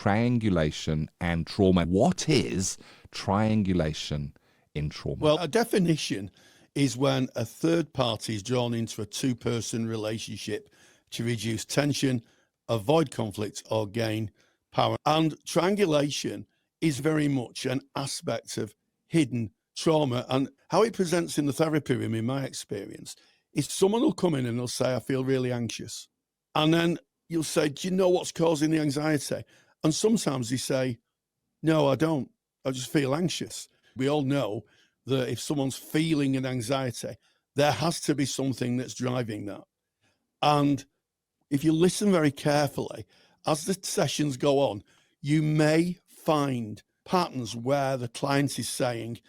triangulation and trauma. What is triangulation in trauma? Well, a definition is when a third party is drawn into a two-person relationship to reduce tension, avoid conflict, or gain power. And triangulation is very much an aspect of hidden trauma. And how it presents in the therapy room, in my experience, is someone will come in and they'll say, I feel really anxious. And then you'll say, do you know what's causing the anxiety? And sometimes they say, no, I don't. I just feel anxious. We all know that if someone's feeling an anxiety, there has to be something that's driving that. And if you listen very carefully, as the sessions go on, you may find patterns where the client is saying,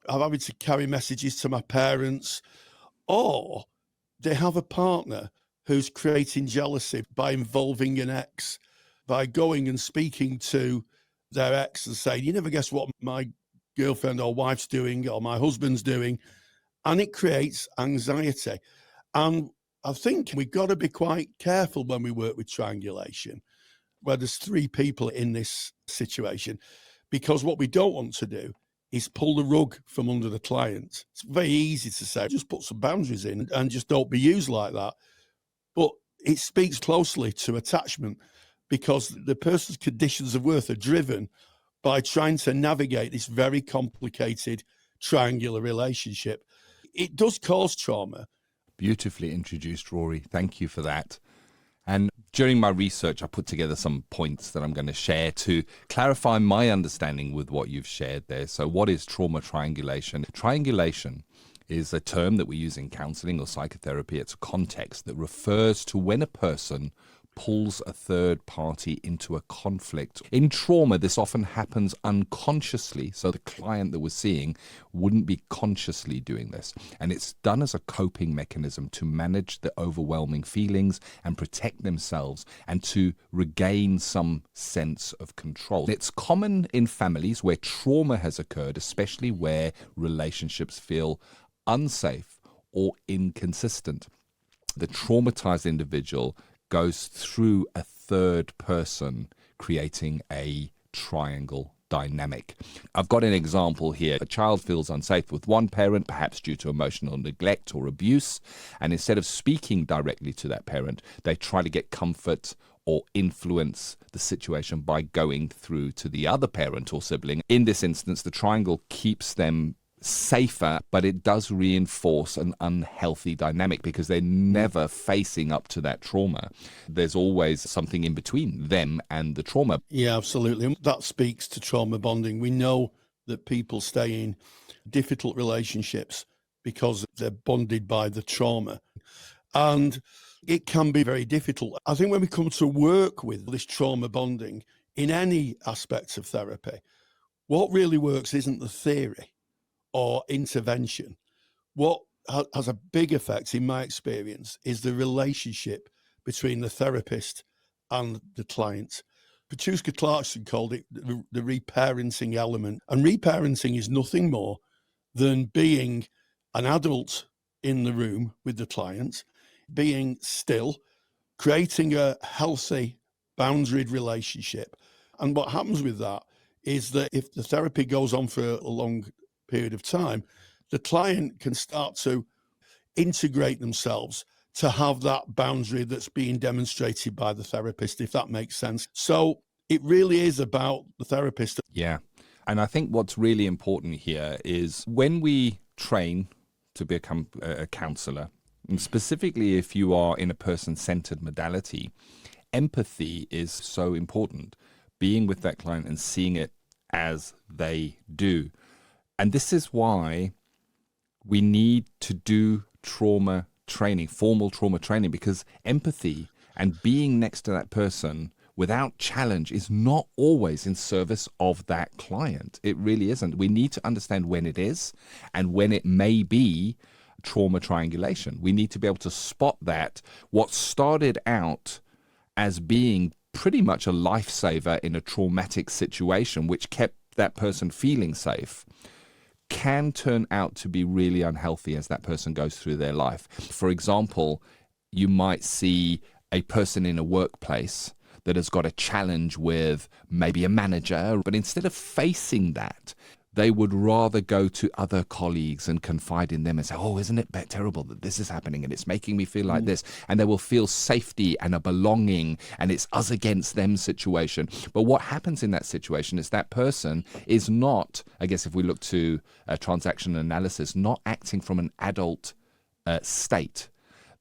I'm having to carry messages to my parents, or they have a partner who's creating jealousy by involving an ex, by going and speaking to their ex and saying, you never guess what my girlfriend or wife's doing or my husband's doing. And it creates anxiety. And I think we've got to be quite careful when we work with triangulation, where there's three people in this situation, because what we don't want to do is pull the rug from under the client. It's very easy to say, just put some boundaries in and just don't be used like that. But it speaks closely to attachment, because the person's conditions of worth are driven by trying to navigate this very complicated triangular relationship. It does cause trauma. Beautifully introduced, Rory. Thank you for that. And during my research, I put together some points that I'm going to share to clarify my understanding with what you've shared there. So what is trauma triangulation? Triangulation is a term that we use in counselling or psychotherapy. It's a context that refers to when a person pulls a third party into a conflict. In trauma, this often happens unconsciously, so the client that we're seeing wouldn't be consciously doing this. And it's done as a coping mechanism to manage the overwhelming feelings and protect themselves and to regain some sense of control. It's common in families where trauma has occurred, especially where relationships feel unsafe or inconsistent. The traumatized individual goes through a third person, creating a triangle dynamic. I've got an example here. A child feels unsafe with one parent, perhaps due to emotional neglect or abuse, and instead of speaking directly to that parent, they try to get comfort or influence the situation by going through to the other parent or sibling. In this instance, the triangle keeps them safer, but it does reinforce an unhealthy dynamic because they're never facing up to that trauma. There's always something in between them and the trauma. Yeah, absolutely. That speaks to trauma bonding. We know that people stay in difficult relationships because they're bonded by the trauma. And it can be very difficult. I think when we come to work with this trauma bonding in any aspect of therapy, what really works isn't the theory or intervention. What has a big effect, in my experience, is the relationship between the therapist and the client. Patricia Clarkson called it the reparenting element. And reparenting is nothing more than being an adult in the room with the client, being still, creating a healthy, boundaried relationship. And what happens with that is that if the therapy goes on for a long period of time, the client can start to integrate themselves to have that boundary that's being demonstrated by the therapist, if that makes sense. So it really is about the therapist. Yeah. And I think what's really important here is when we train to become a counsellor, and specifically if you are in a person-centered modality, empathy is so important. Being with that client and seeing it as they do. And this is why we need to do trauma training, formal trauma training, because empathy and being next to that person without challenge is not always in service of that client. It really isn't. We need to understand when it is and when it may be trauma triangulation. We need to be able to spot that. What started out as being pretty much a lifesaver in a traumatic situation, which kept that person feeling safe, can turn out to be really unhealthy as that person goes through their life. For example, you might see a person in a workplace that has got a challenge with maybe a manager, but instead of facing that, they would rather go to other colleagues and confide in them and say, oh, isn't it terrible that this is happening and it's making me feel like this? And they will feel safety and a belonging, and it's us against them situation. But what happens in that situation is that person is not, I guess if we look to transaction analysis, not acting from an adult state.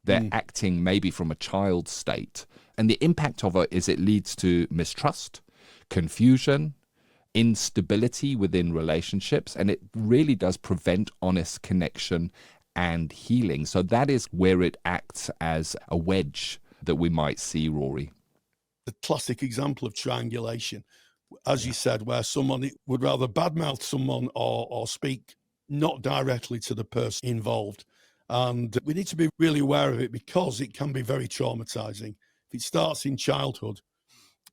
They're acting maybe from a child state. And the impact of it is it leads to mistrust, confusion, instability within relationships, and it really does prevent honest connection and healing. So that is where it acts as a wedge that we might see, Rory. The classic example of triangulation, as you said, where someone would rather badmouth someone or speak not directly to the person involved. And we need to be really aware of it because it can be very traumatizing. If it starts in childhood,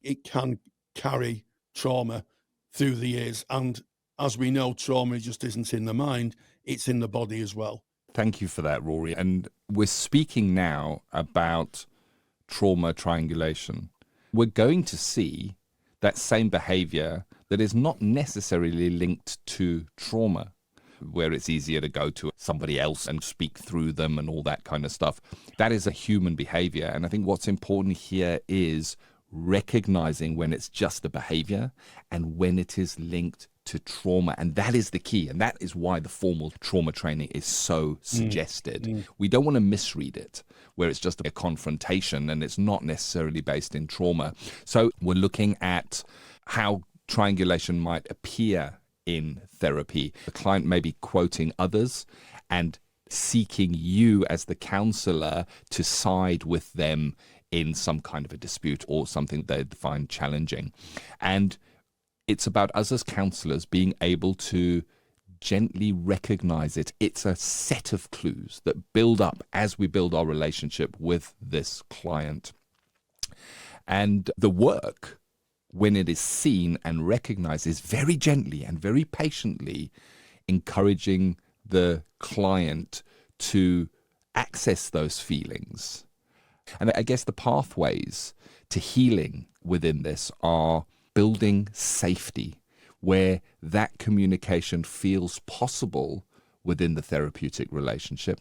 it can carry trauma through the years. And as we know, trauma just isn't in the mind, it's in the body as well. Thank you for that, Rory. And we're speaking now about trauma triangulation. We're going to see that same behavior that is not necessarily linked to trauma, where it's easier to go to somebody else and speak through them and all that kind of stuff. That is a human behavior. And I think what's important here is recognizing when it's just a behavior and when it is linked to trauma. And that is the key. And that is why the formal trauma training is so suggested. We don't want to misread it, where it's just a confrontation and it's not necessarily based in trauma. So we're looking at how triangulation might appear in therapy. The client may be quoting others and seeking you as the counselor to side with them in some kind of a dispute or something they find challenging. And it's about us as counselors being able to gently recognize it. It's a set of clues that build up as we build our relationship with this client. And the work, when it is seen and recognized, is very gently and very patiently encouraging the client to access those feelings. And I guess the pathways to healing within this are building safety, where that communication feels possible within the therapeutic relationship.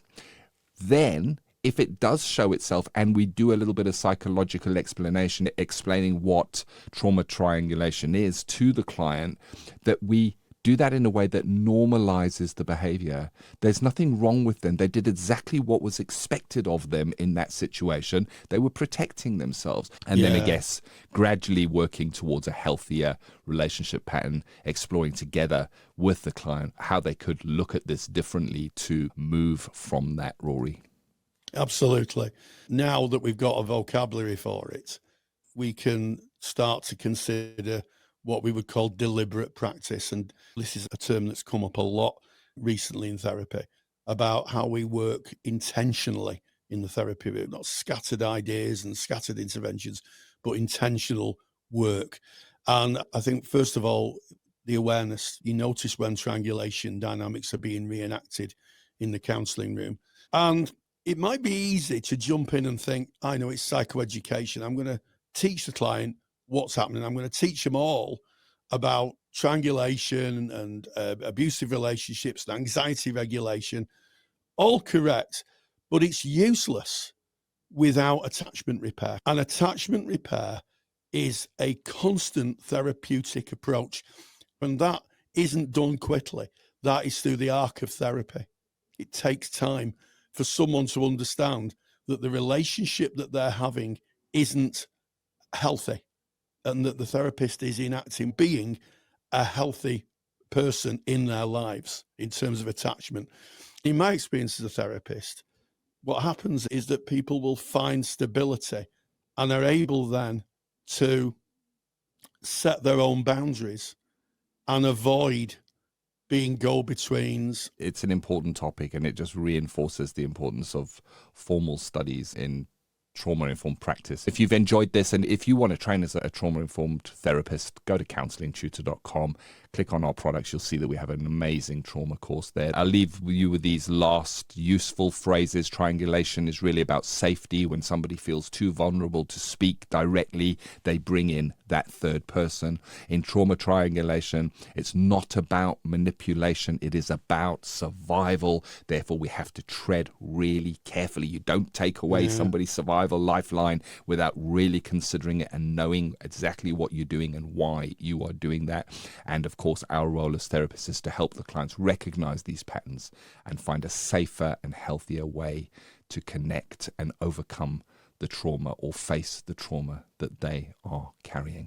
Then, if it does show itself and we do a little bit of psychological explanation, explaining what trauma triangulation is to the client, that we do that in a way that normalizes the behavior. There's nothing wrong with them. They did exactly what was expected of them in that situation. They were protecting themselves. And then I guess gradually working towards a healthier relationship pattern, exploring together with the client how they could look at this differently to move from that, Rory. Absolutely. Now that we've got a vocabulary for it, we can start to consider what we would call deliberate practice. And this is a term that's come up a lot recently in therapy, about how we work intentionally in the therapy room, not scattered ideas and scattered interventions, but intentional work. And I think, first of all, the awareness. You notice when triangulation dynamics are being reenacted in the counselling room. And it might be easy to jump in and think, I know it's psychoeducation. I'm going to teach the client what's happening. I'm going to teach them all about triangulation and abusive relationships and anxiety regulation. All correct, but it's useless without attachment repair. And attachment repair is a constant therapeutic approach. And that isn't done quickly. That is through the arc of therapy. It takes time for someone to understand that the relationship that they're having isn't healthy, and that the therapist is enacting being a healthy person in their lives in terms of attachment. In my experience as a therapist, what happens is that people will find stability and are able then to set their own boundaries and avoid being go-betweens. It's an important topic, and it just reinforces the importance of formal studies in trauma-informed practice. If you've enjoyed this and if you want to train as a trauma-informed therapist, go to counsellingtutor.com. Click on our products. You'll see that we have an amazing trauma course there. I'll leave you with these last useful phrases. Triangulation is really about safety. When somebody feels too vulnerable to speak directly, they bring in that third person. In trauma triangulation, it's not about manipulation. It is about survival. Therefore, we have to tread really carefully. You don't take away somebody's survival lifeline without really considering it and knowing exactly what you're doing and why you are doing that. And of course, our role as therapists is to help the clients recognize these patterns and find a safer and healthier way to connect and overcome the trauma or face the trauma that they are carrying.